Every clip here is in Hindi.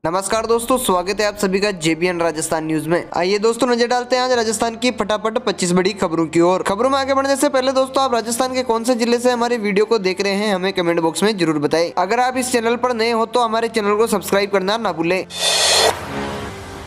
नमस्कार दोस्तों, स्वागत है आप सभी का जेबीएन राजस्थान न्यूज में। आइए दोस्तों नजर डालते हैं आज राजस्थान की फटाफट 25 बड़ी खबरों की ओर। खबरों में आगे बढ़ने से पहले दोस्तों, आप राजस्थान के कौन से जिले से हमारे वीडियो को देख रहे हैं हमें कमेंट बॉक्स में जरूर बताएं। अगर आप इस चैनल पर नए हो तो हमारे चैनल को सब्सक्राइब करना ना भूलें।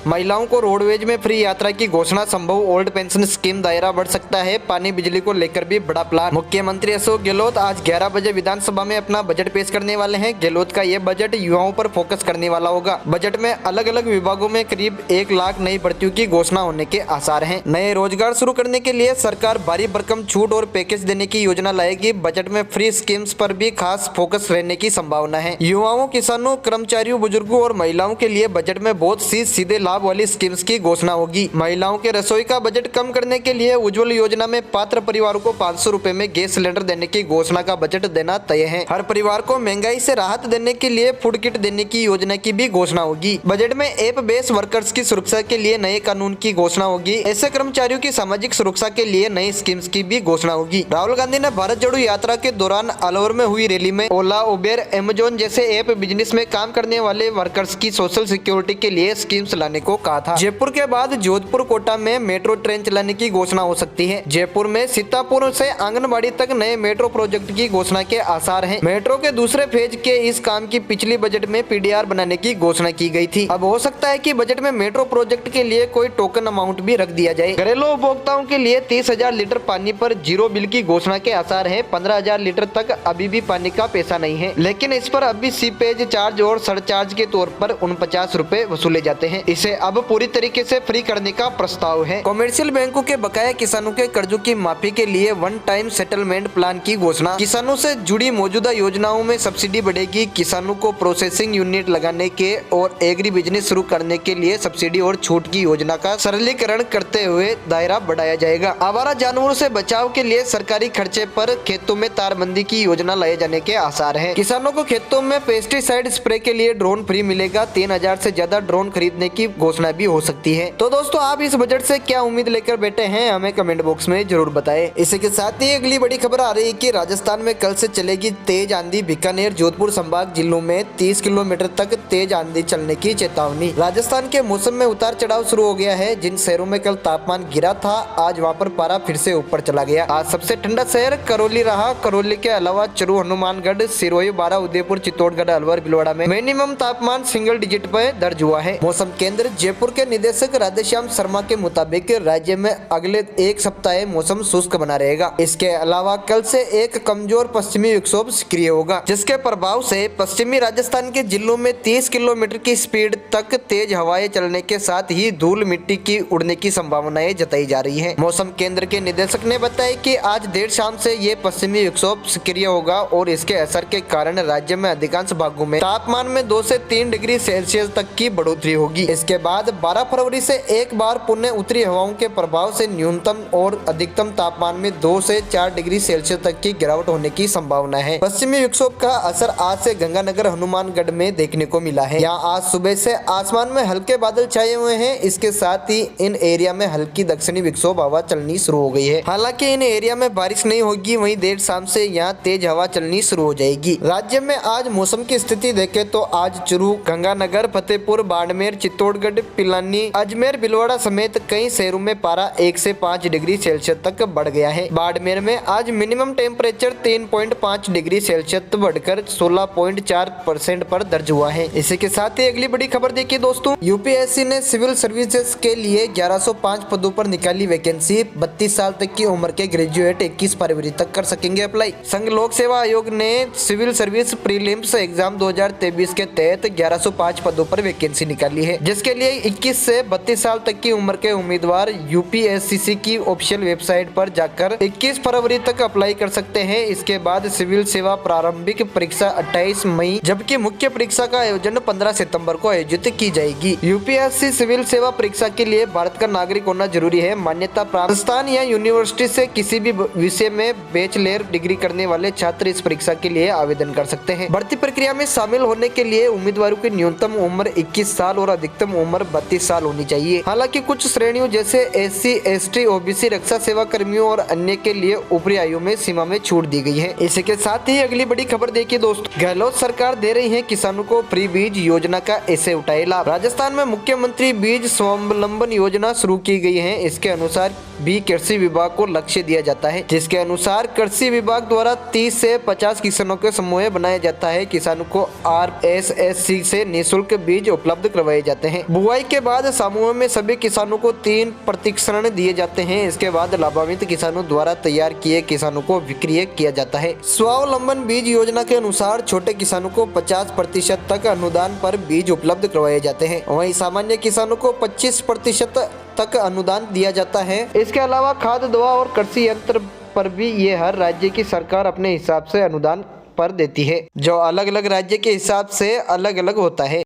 महिलाओं को रोडवेज में फ्री यात्रा की घोषणा संभव, ओल्ड पेंशन स्कीम दायरा बढ़ सकता है। पानी बिजली को लेकर भी बड़ा प्लान। मुख्यमंत्री अशोक गहलोत आज 11 बजे विधानसभा में अपना बजट पेश करने वाले हैं। गहलोत का यह बजट युवाओं पर फोकस करने वाला होगा। बजट में अलग अलग विभागों में करीब 1 लाख नई भर्तियों की घोषणा होने के आसार हैं। नए रोजगार शुरू करने के लिए सरकार भारी भरकम छूट और पैकेज देने की योजना लाएगी। बजट में फ्री स्कीम्स पर भी खास फोकस रहने की संभावना है। युवाओं, किसानों, कर्मचारियों, बुजुर्गों और महिलाओं के लिए बजट में बहुत सी सीधे लाभ वाली स्कीम्स की घोषणा होगी। महिलाओं के रसोई का बजट कम करने के लिए उज्ज्वल योजना में पात्र परिवारों को 500 रुपए में गैस सिलेंडर देने की घोषणा का बजट देना तय है। हर परिवार को महंगाई से राहत देने के लिए फूड किट देने की योजना की भी घोषणा होगी। बजट में ऐप बेस्ड वर्कर्स की सुरक्षा के लिए नए कानून की घोषणा होगी। ऐसे कर्मचारियों की सामाजिक सुरक्षा के लिए नई स्कीम्स की भी घोषणा होगी। राहुल गांधी ने भारत जोड़ो यात्रा के दौरान अलवर में हुई रैली में ओला, उबेर, अमेजोन जैसे ऐप बिजनेस में काम करने वाले वर्कर्स की सोशल सिक्योरिटी के लिए स्कीम्स लाने को कहा था। जयपुर के बाद जोधपुर, कोटा में मेट्रो ट्रेन चलाने की घोषणा हो सकती है। जयपुर में सीतापुर से आंगनबाड़ी तक नए मेट्रो प्रोजेक्ट की घोषणा के आसार हैं। मेट्रो के दूसरे फेज के इस काम की पिछली बजट में पीडीआर बनाने की घोषणा की गई थी। अब हो सकता है कि बजट में मेट्रो प्रोजेक्ट के लिए कोई टोकन अमाउंट भी रख दिया जाए। घरेलू उपभोक्ताओं के लिए 30,000 लीटर पानी पर जीरो बिल की घोषणा के आसार है। 15,000 लीटर तक अभी भी पानी का पैसा नहीं है, लेकिन इस पर अभी सीपेज चार्ज और सरचार्ज के तौर पर 49 रुपए वसूले जाते हैं। इसे अब पूरी तरीके से फ्री करने का प्रस्ताव है। कमर्शियल बैंकों के बकाया किसानों के कर्जों की माफी के लिए वन टाइम सेटलमेंट प्लान की घोषणा। किसानों से जुड़ी मौजूदा योजनाओं में सब्सिडी बढ़ेगी। किसानों को प्रोसेसिंग यूनिट लगाने के और एग्री बिजनेस शुरू करने के लिए सब्सिडी और छूट की योजना का सरलीकरण करते हुए दायरा बढ़ाया जाएगा। आवारा जानवरों से बचाव के लिए सरकारी खर्चे पर खेतों में तारबंदी की योजना लाए जाने के आसार है। किसानों को खेतों में पेस्टिसाइड स्प्रे के लिए ड्रोन फ्री मिलेगा। 3,000 से ज्यादा ड्रोन खरीदने की घोषणा भी हो सकती है। तो दोस्तों, आप इस बजट से क्या उम्मीद लेकर बैठे हैं हमें कमेंट बॉक्स में जरूर बताएं। इसी के साथ ही अगली बड़ी खबर आ रही है कि राजस्थान में कल से चलेगी तेज आंधी। बीकानेर, जोधपुर संभाग जिलों में 30 किलोमीटर तक तेज आंधी चलने की चेतावनी। राजस्थान के मौसम में उतार चढ़ाव शुरू हो गया है। जिन शहरों में कल तापमान गिरा था, आज वहाँ पर पारा फिर से ऊपर चला गया। आज सबसे ठंडा शहर करौली रहा। करौली के अलावा चुरू, हनुमानगढ़, सिरोही, बारा, उदयपुर, चित्तौड़गढ़, अलवर, भीलवाड़ा में मिनिमम तापमान सिंगल डिजिट पर दर्ज हुआ है। मौसम केंद्र जयपुर के निदेशक राधेश्याम शर्मा के मुताबिक राज्य में अगले एक सप्ताह मौसम शुष्क बना रहेगा। इसके अलावा कल से एक कमजोर पश्चिमी विक्षोभ सक्रिय होगा, जिसके प्रभाव से पश्चिमी राजस्थान के जिलों में 30 किलोमीटर की स्पीड तक तेज हवाएं चलने के साथ ही धूल मिट्टी की उड़ने की संभावनाएं जताई जा रही है। मौसम केंद्र के निदेशक ने बताया कि आज देर शाम से ये पश्चिमी विक्षोभ सक्रिय होगा और इसके असर के कारण राज्य में अधिकांश भागों में तापमान में 2 से 3 डिग्री सेल्सियस तक की बढ़ोतरी होगी। इसके बाद 12 फरवरी से एक बार पुनः उत्तरी हवाओं के प्रभाव से न्यूनतम और अधिकतम तापमान में 2 से 4 डिग्री सेल्सियस तक की गिरावट होने की संभावना है। पश्चिमी विक्षोभ का असर आज से गंगानगर, हनुमानगढ़ में देखने को मिला है। यहाँ आज सुबह से आसमान में हल्के बादल छाए हुए हैं। इसके साथ ही इन एरिया में हल्की दक्षिणी विक्षोभ हवा चलनी शुरू हो गई है। हालांकि इन एरिया में बारिश नहीं होगी, वहीं देर शाम से यहाँ तेज हवा चलनी शुरू हो जाएगी। राज्य में आज मौसम की स्थिति देखे तो आज चुरू, गंगानगर, फतेहपुर, बाड़मेर, चित्तौड़गढ़, पिलानी, अजमेर, भीलवाड़ा समेत कई शहरों में पारा 1 से 5 डिग्री सेल्सियस तक बढ़ गया है। बाड़मेर में आज मिनिमम टेम्परेचर 3.5 डिग्री सेल्सियस बढ़कर 16.4% पर दर्ज हुआ है। इसी के साथ ही अगली बड़ी खबर देखिए दोस्तों, यूपीएससी ने सिविल सर्विसेज के लिए 1105 पदों पर निकाली वैकेंसी। 32 साल तक की उम्र के ग्रेजुएट 21 फरवरी तक कर सकेंगे अप्लाई। संघ लोक सेवा आयोग ने सिविल सर्विस प्रीलिम्स एग्जाम 2023 के तहत 1105 पदों पर वैकेंसी निकाली है, जिसके लिए 21 से 32 साल तक की उम्र के उम्मीदवार यूपीएससी की ऑफिशियल वेबसाइट पर जाकर 21 फरवरी तक अप्लाई कर सकते हैं। इसके बाद सिविल सेवा प्रारंभिक परीक्षा 28 मई जबकि मुख्य परीक्षा का आयोजन 15 सितंबर को आयोजित की जाएगी। यूपीएससी सिविल सेवा परीक्षा के लिए भारत का नागरिक होना जरूरी है। मान्यता प्राप्त संस्थान या यूनिवर्सिटी से किसी भी विषय में बैचलर डिग्री करने वाले छात्र इस परीक्षा के लिए आवेदन कर सकते हैं। भर्ती प्रक्रिया में शामिल होने के लिए उम्मीदवारों की न्यूनतम उम्र 21 साल और अधिकतम उम्र 32 साल होनी चाहिए। हालांकि कुछ श्रेणियों जैसे SC, ST, OBC, रक्षा सेवा कर्मियों और अन्य के लिए ऊपरी आयु में सीमा में छूट दी गई है। इसी के साथ ही अगली बड़ी खबर देखिए दोस्तों, गहलोत सरकार दे रही है किसानों को फ्री बीज योजना का, ऐसे उठाए लाभ। राजस्थान में मुख्यमंत्री बीज स्वावलंबन योजना शुरू की गई है। इसके अनुसार भी कृषि विभाग को लक्ष्य दिया जाता है, जिसके अनुसार कृषि विभाग द्वारा 30 से 50 किसानों के समूह बनाया जाता है। किसानों को RSSC से निःशुल्क बीज उपलब्ध करवाए जाते हैं। बुआई के बाद समूह में सभी किसानों को 3 प्रशिक्षण दिए जाते हैं। इसके बाद लाभान्वित किसानों द्वारा तैयार किए किसानों को विक्रय किया जाता है। स्वावलंबन बीज योजना के अनुसार छोटे किसानों को 50% तक अनुदान पर बीज उपलब्ध करवाए जाते हैं। वहीं सामान्य किसानों को 25% तक अनुदान दिया जाता है। इसके अलावा खाद, दवा और कृषि यंत्र पर भी ये हर राज्य की सरकार अपने हिसाब से अनुदान पर देती है, जो अलग अलग राज्य के हिसाब से अलग अलग होता है।